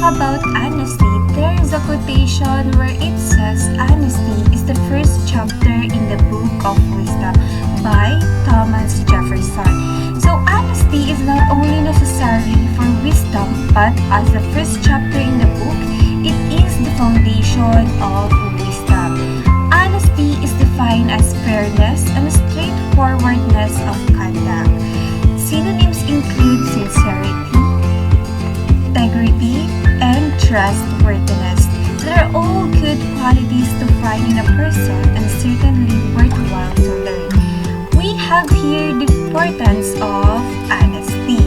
about honesty, there is a quotation where it says honesty is the first chapter in the book of wisdom by Thomas Jefferson. So honesty is not only necessary for wisdom, but as the first chapter in the book, it is the foundation of wisdom. Honesty is defined as fairness and straightforwardness of conduct. Synonyms include sincerity, integrity, and trustworthiness. They are all good qualities to find in a person and certainly worthwhile to learn. We have here the importance of honesty.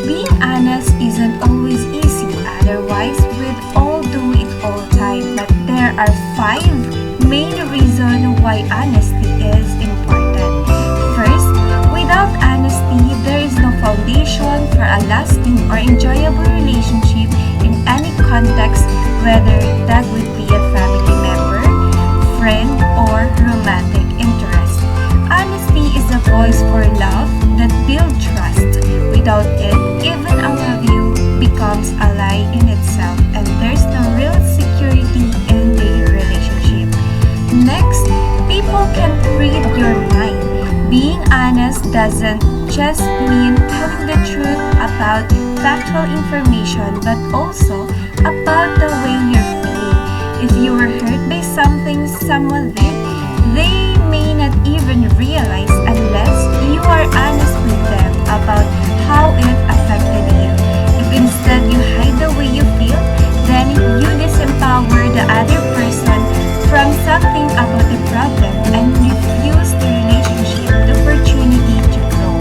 Being honest isn't always easy, otherwise we'd all do it all the time. But there are 5 main reasons why honesty is important. First, without honesty, there is no foundation for a lasting or enjoyable relationship in any context, whether that would be a family member, friend, or romantic interest. Honesty is a voice for love that builds trust. Without it, even a love you becomes a lie in itself, and there's no real security in the relationship. Next, people can read your mind. Being honest doesn't just mean telling the truth about factual information, but also about the way you're feeling. If you were hurt by something someone did, they may not even realize unless you are honest with them about how it affected you. If instead you hide the way you feel, then you disempower the other person from something about the problem and refuse the relationship the opportunity to grow.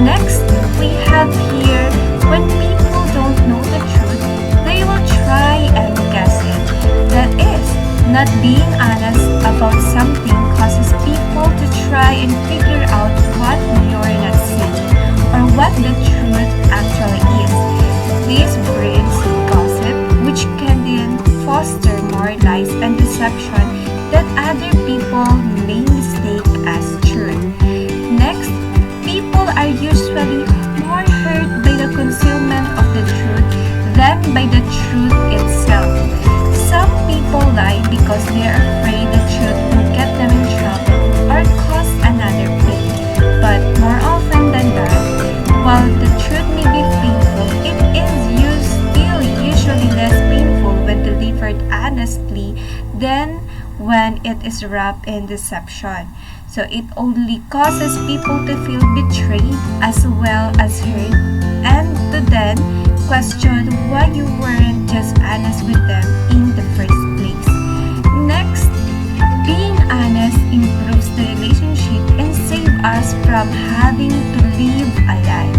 Next, we have here when people don't know the truth, they will try and guess it. That is, not being honest about something causes people to try and figure out what you're not seeing or what the truth actually is. This breeds gossip, which can then foster more lies and deception that other people may mistake as truth. Next, people are usually more hurt by the concealment of the truth than by the truth itself. Some people lie because they are afraid the truth will get them in trouble or cause another pain. But more often than that, while the truth may be painful, it is still usually less painful when delivered honestly than when it is wrapped in deception. So it only causes people to feel betrayed as well as hurt, and to then question why you weren't just honest with them in the first place. Next, being honest improves the relationship and saves us from having to live a lie.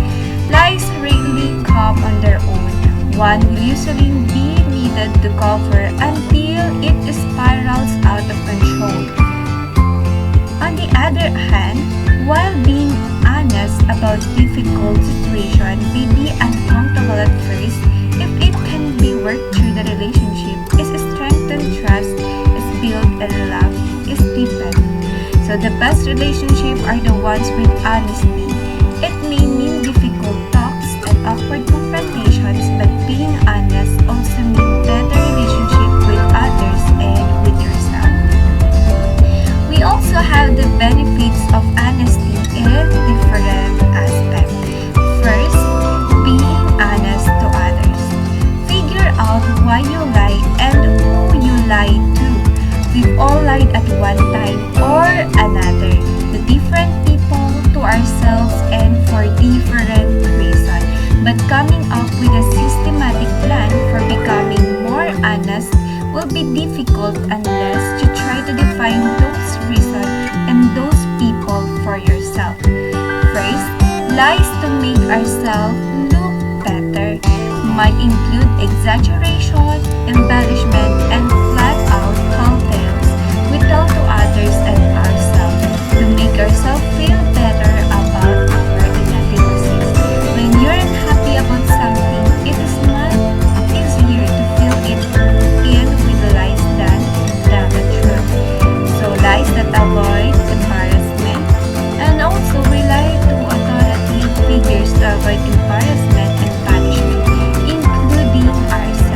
Lies rarely come on their own. One will usually be needed to cover until it spirals out of control. On the other hand, while being honest about difficult situations may be uncomfortable at first, if it can be worked through, the relationship is strengthened, trust is built, and love is deepened. So the best relationships are the ones with honesty. It may mean difficult talks and awkward confrontations, but being honest also means better relationship with others and with yourself. We also have the benefits of honesty in different aspects. First, being honest to others. Figure out why you lie and who you lie to. We've all lied at one time or another to different people, to ourselves, and for different reasons. But coming up with a systematic plan for becoming more honest will be difficult unless you try to define those reasons and those people for yourself. First, lies to make ourselves look better might include exaggeration, embellishment, and flat-out tall tales we tell to others and ourselves to make ourselves feel better about our inadequacies. When you're unhappy about something, it is much easier to fill it in with lies than tell the truth. So lies that avoid embarrassment, and also rely to authoritative figures to avoid embarrassment and punishment, including ourselves.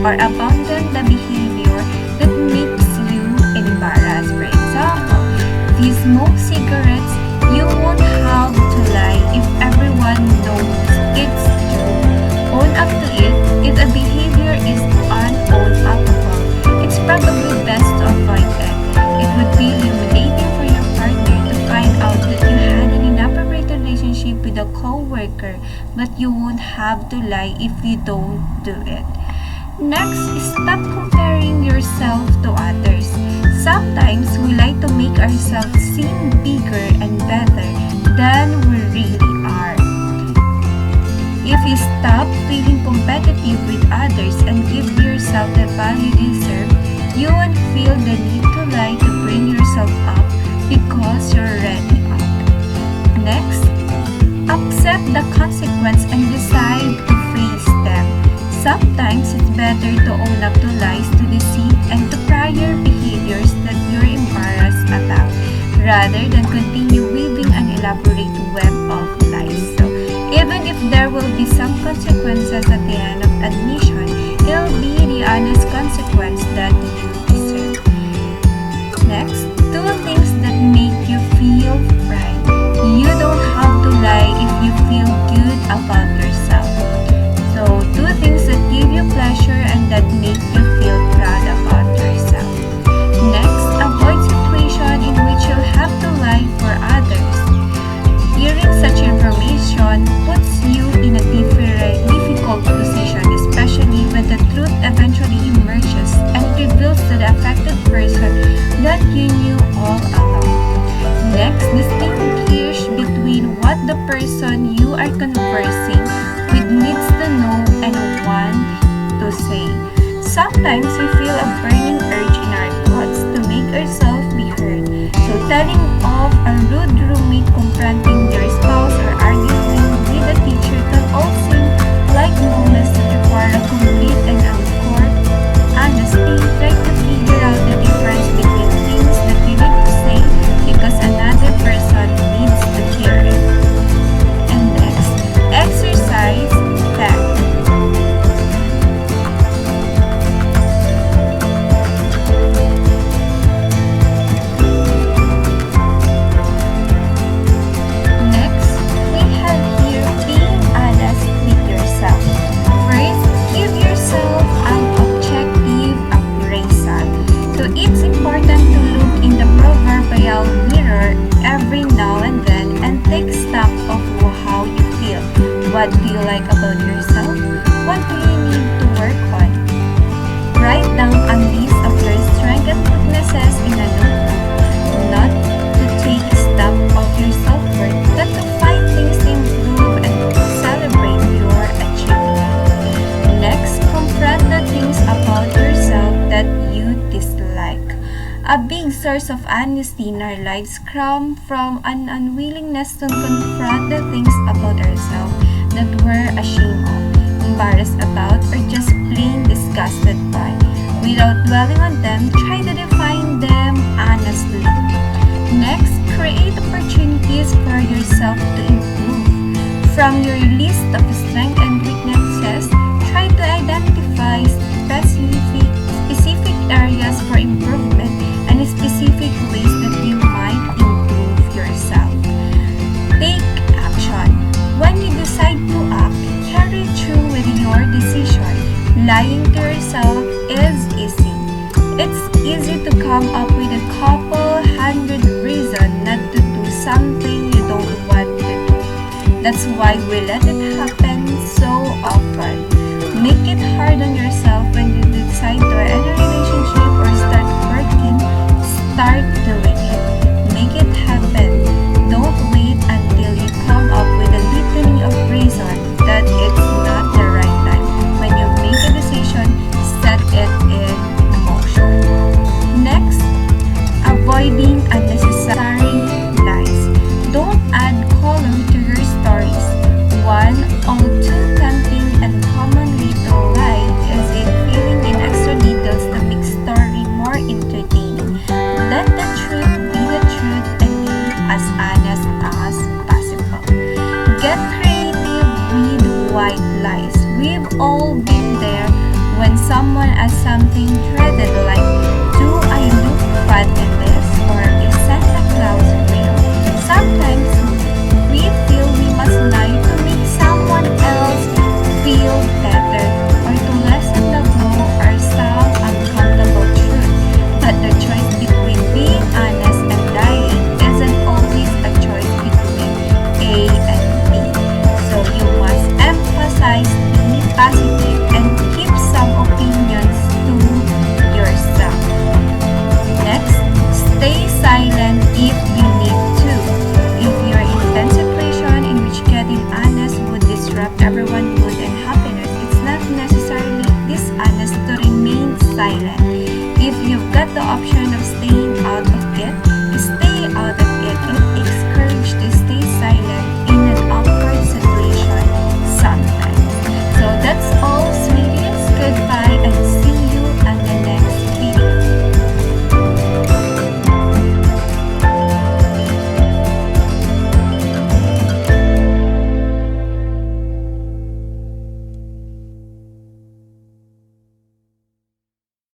or abandon the behavior that makes you embarrassed. For example, if you smoke cigarettes, you won't have to lie if everyone knows it's true. Own up to it. If a behavior is unownable, it's probably best to avoid it. It would be humiliating for your partner to find out that you had an inappropriate relationship with a co-worker, but you won't have to lie if you don't do it. Next, stop comparing yourself to others. Sometimes we like to make ourselves seem bigger and better than we really are. If you stop feeling competitive with others and give yourself the value you deserve, you won't feel the need to lie to bring yourself up because you're already up. Next, accept the consequence and decide to face them. Sometimes it's better to own up to lies, to deceit, and to prior behaviors that you're embarrassed about, rather than continue weaving an elaborate web of lies. So, even if there will be some consequences at the end of admission, it'll be the honest consequence that you deserve. Next, do things that make you feel pride. You don't have to lie if you feel good about yourself. So, do things that give you pleasure and that make you feel proud about yourself. Next, avoid situations in which you'll have to lie for others. Hearing such information puts you in a difficult position, especially when the truth eventually emerges and reveals to the affected person that you knew all along. Next, distinguish between what the person you are conversing with needs to know and want to say. Sometimes we feel a burning urge in our thoughts to make ourselves be heard. So telling off a rude roommate confronting their spouse or arguing with a teacher can all seem like moments that require a complete and uncorked honesty. Try to figure out the difference between things that you need to say because another person needs to hear it. And next, exercise tact. Next, we have here being honest with yourself. First, give yourself an objective appraisal. So it's important to look in the proverbial mirror every now and then and take stock of how you feel. What do you like about yourself? What do you need to work on? Write down a list of your strengths and weaknesses in a notebook. Not to take stock of your self-worth, but to find things to improve and to celebrate your achievement. Next, confront the things about yourself that you dislike. A big source of honesty in our lives comes from an unwillingness to confront the things about ourselves that we're ashamed of, embarrassed about, or just plain disgusted by. Without dwelling on them, try to define them honestly. Next, create opportunities for yourself to improve. From your list of strengths and weaknesses, try to identify specific areas for improvement and specific ways that you might improve yourself. Take action. When you decide to act, carry through with your decision. Lying to yourself is easy. It's easy to come up with a couple hundred reasons not to do something you don't want to do. That's why we let it happen so often. Make it hard on yourself when you decide to end a relationship or start working. Start doing it. Make it happen. Don't wait until you come up with a litany of reasons that it's not the right time. When you make a decision, set it in motion. Next, avoiding unnecessary lies. Don't add color to your stories. One or two tempting and common little lie is in filling in extra details to make story more entertaining. Let the truth be the truth and be as honest as possible. Get creative with white lies. We've all been there When someone asks something dreaded like, do I look bad in this? Or is Santa Claus real? Sometimes we feel we must lie to make someone else feel better or to lessen the blow or some uncomfortable truth. But the choice between being honest and lying isn't always a choice between A and B. So you must emphasize being positive and keep some opinions to yourself. Next, stay silent if you need to. If you're in a tense situation in which getting honest would disrupt everyone's mood and happiness, it's not necessarily dishonest to remain silent. If you've got the option of staying